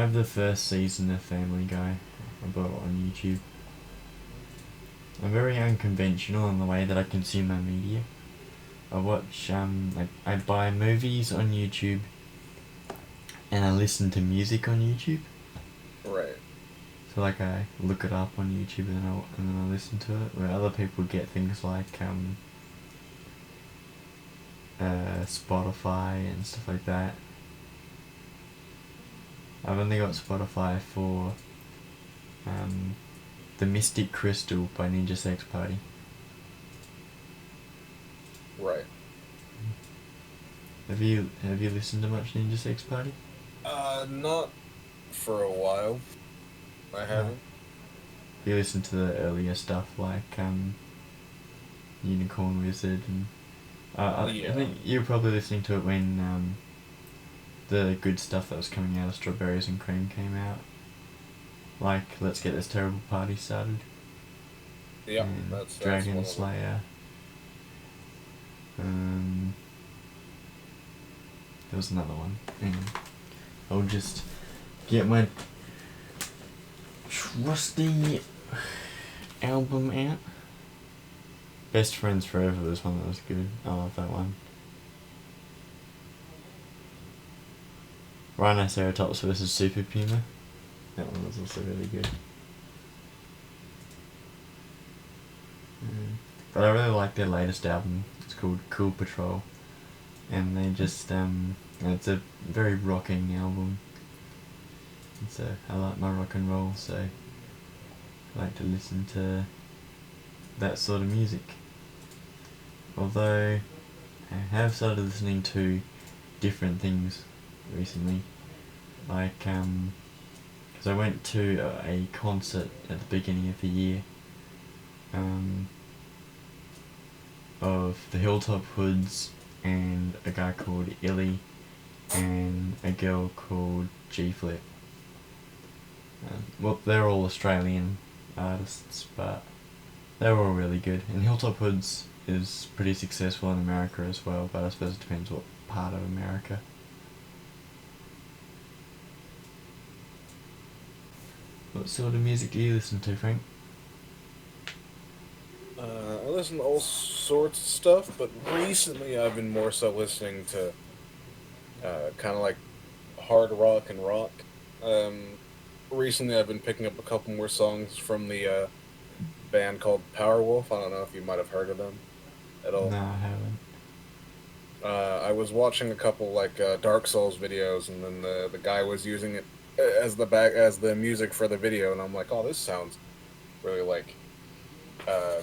have the first season of Family Guy. I bought it on YouTube. I'm very unconventional in the way that I consume my media. I watch, I buy movies on YouTube and I listen to music on YouTube. Right. So like I look it up on YouTube and then I listen to it. Where other people get things like Spotify and stuff like that. I've only got Spotify for The Mystic Crystal by Ninja Sex Party. Right. Have you listened to much Ninja Sex Party? Not for a while. I No. haven't. You listened to the earlier stuff like Unicorn Wizard and I Yeah. think you were probably listening to it when the good stuff that was coming out of Strawberries and Cream came out. Like Let's Get This Terrible Party Started Yeah. and That's one Dragon of them. Slayer. Um, there was another one. Hang on. I'll just get my trusty album out. Best Friends Forever was one that was good. I love that one. Rhinoceratops versus Super Puma. That one was also really good. But I really like their latest album. It's called Cool Patrol. And they just, it's a very rocking album. So I like my rock and roll, so I like to listen to that sort of music. Although I have started listening to different things recently, like because I went to a concert at the beginning of the year of the Hilltop Hoods and a guy called Illy and a girl called G Flip. Well, they're all Australian artists, but they were all really good. And Hilltop Hoods is pretty successful in America as well, but I suppose it depends what part of America. What sort of music do you listen to, Frank? I listen to all sorts of stuff, but recently I've been more so listening to kind of like hard rock and rock. Um, Recently I've been picking up a couple more songs from the band called Powerwolf. I don't know if you might have heard of them at No, all. I haven't. I was watching a couple like Dark Souls videos, and then the guy was using it as the music for the video, and I'm like, oh, this sounds really uh,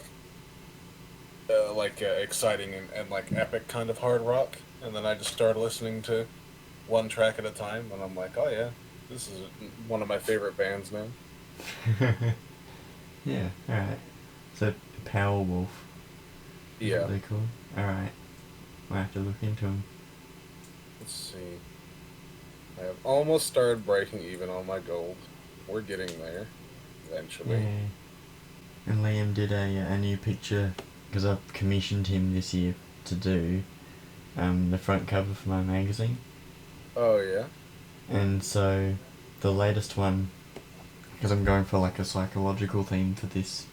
exciting and like epic kind of hard rock. And then I just started listening to one track at a time, and I'm like, oh yeah, this is one of my favorite bands now. Yeah, alright. So, Powerwolf is what Yeah, they call. Alright, might have to look into them. let's see. I have almost started breaking even on my gold. We're getting there eventually. Yeah. And Liam did a new picture, because I commissioned him this year to do the front cover for my magazine. Oh yeah, And so, the latest one, because I'm going for like a psychological theme for this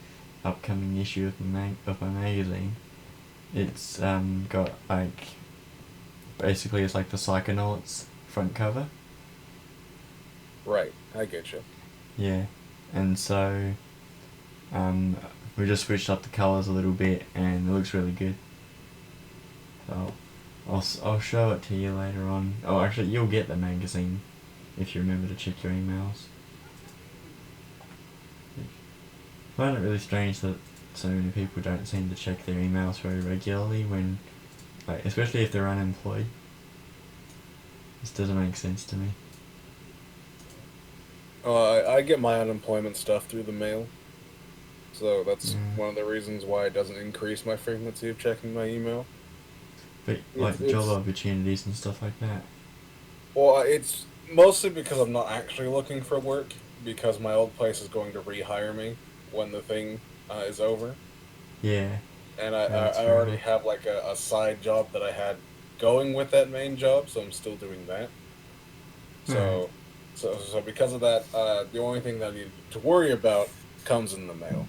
upcoming issue of my magazine, it's got like, basically it's like the Psychonauts front cover. right. I get you. Yeah. And so, um, we just switched up the colours a little bit and it looks really good. So I'll show it to you later on. Oh, actually, you'll get the magazine if you remember to check your emails. I find it really strange that so many people don't seem to check their emails very regularly when, like, especially if they're unemployed. This doesn't make sense to me. I get my unemployment stuff through the mail, so that's Yeah. one of the reasons why it doesn't increase my frequency of checking my email. But, It's like, job it's opportunities and stuff like that. it's mostly because I'm not actually looking for work because my old place is going to rehire me when the thing is over, Yeah, and that's I fair already enough. have like a side job that I had going with that main job, so I'm still doing that. Alright. So So because of that, the only thing that I need to worry about comes in the mail,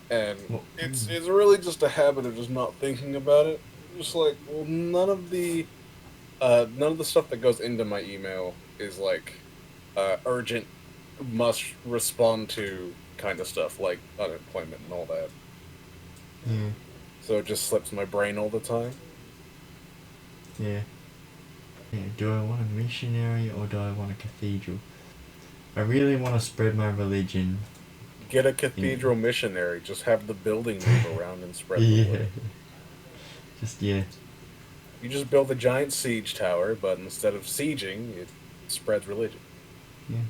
and Well, it's really just a habit of just not thinking about it. Just like, well, none of the stuff that goes into my email is like urgent, must respond to kind of stuff like unemployment and all that. yeah, So it just slips my brain all the time. yeah. Yeah, do I want a missionary or do I want a cathedral? I really want to spread my religion Get a in. cathedral missionary. Just have the building move around and spread the Yeah, word. just yeah, You just build a giant siege tower, but instead of sieging, it spreads religion. yeah.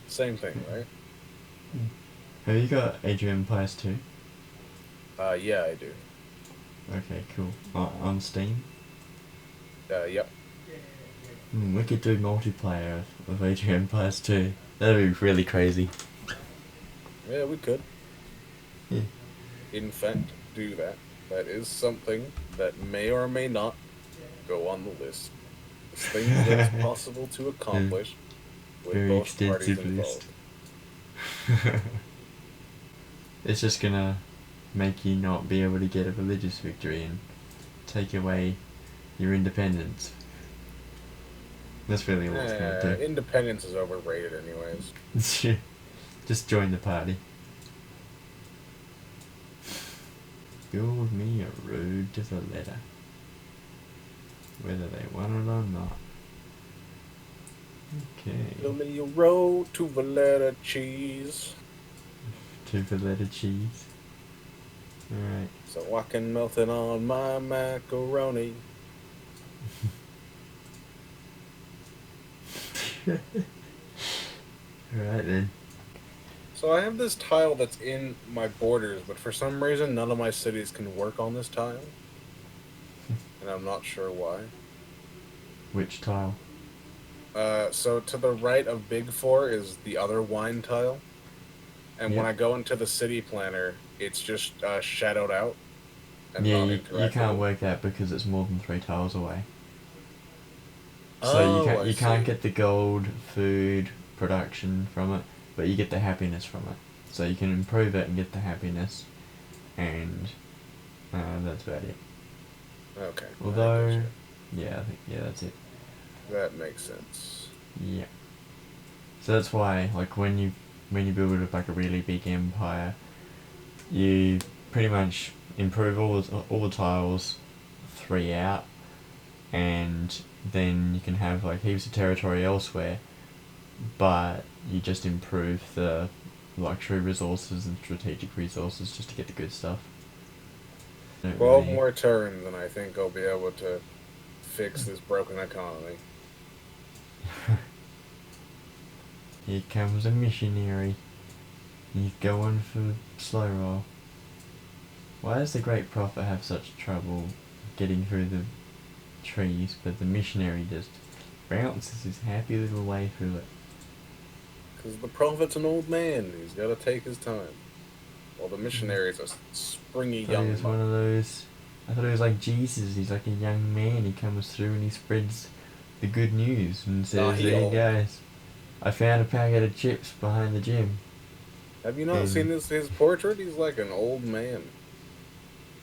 Same thing, right? Have you got Age of Empires 2? Yeah, I do. Okay, cool. On Steam? Yep. We could do multiplayer of Age of Empires 2. That'd be really crazy. Yeah, we could, Yeah. in fact, do that. That is something that may or may not go on the list. It's things that is possible to Yeah, accomplish with very both parties extensive list. involved. It's just gonna make you not be able to get a religious victory and take away your independence. That's really all it's gonna Independence is overrated, anyways. do. Just join the party. Build me a road to the letter. Whether they want it or not. Okay. Build me a road to Valletta cheese, To the letter cheese. Alright. so I can melt it on my macaroni. Alright then. So I have this tile that's in my borders, but for some reason none of my cities can work on this tile, and I'm not sure why. Which tile? So to the right of Big Four is the other wine tile, and when Yep. I go into the city planner, it's just shadowed out and Yeah, not you can't interactable. work that because it's more than 3 tiles away. So Oh, I you can't see. get the gold food production from it, but you get the happiness from it. So you can improve it and get the happiness, and that's about it. Okay, I Although, gotcha. yeah, I think yeah, that's it. That makes sense. Yeah. So that's why, like, when you build up like a really big empire, you pretty much improve all the tiles 3 out, and then you can have like heaps of territory elsewhere, but you just improve the luxury resources and strategic resources just to get the good stuff. Don't 12 really. more turns, and I think I'll be able to fix this broken economy. Here comes a missionary. He's going for slow roll. Why does the Great Prophet have such trouble getting through the trees, but the missionary just bounces his happy little way through it? Because the prophet's an old man, he's got to take his time. While the missionary's a springy I thought he young was one buck. of those. I thought he was like Jesus. He's like a young man. He comes through and he spreads the good news and Nah, says, he "There you old. guys, I found a packet of chips behind the gym." Have you not seen And his portrait? He's like an old man.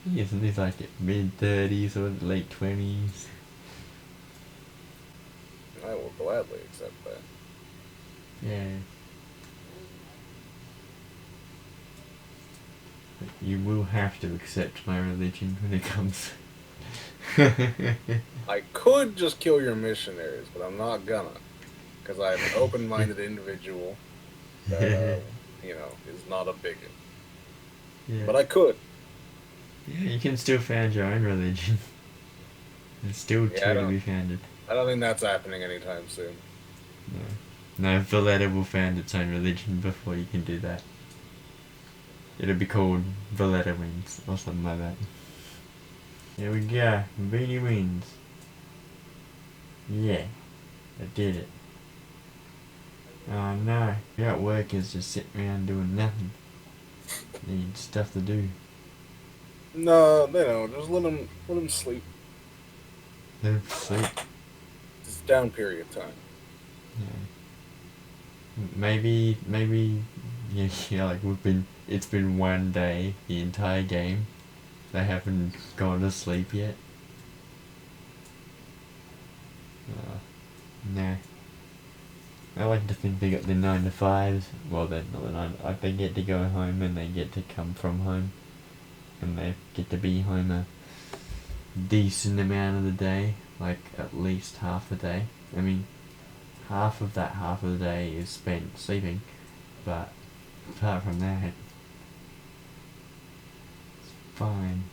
he isn't. He's like mid-30s or late 20s. I will gladly accept that. Yeah. But you will have to accept my religion when it comes. I could just kill your missionaries, but I'm not gonna. Because I'm an open minded individual that, is not a bigot. Yeah. But I could. Yeah, you can still found your own religion. There's still Yeah, two to be founded. I don't think that's happening anytime soon. No. No, Valletta will found its own religion before you can do that. It'll be called Valletta Wins or something like that. Here we go. Beanie wins. Yeah. I did it. Oh no. You got workers just sitting around doing nothing. Need stuff to do. No, they don't. Just let them sleep. Live, sleep. It's down period time. Maybe, yeah, yeah, like it's been one day, the entire game. They haven't gone to sleep yet. Nah. I like to think they got the 9 to 5s. Well, they're not the 9. Like, they get to go home and they get to come from home. And they get to be home a decent amount of the day. Like, at least half the day. I mean, half of the day is spent sleeping. But apart from that, it's fine.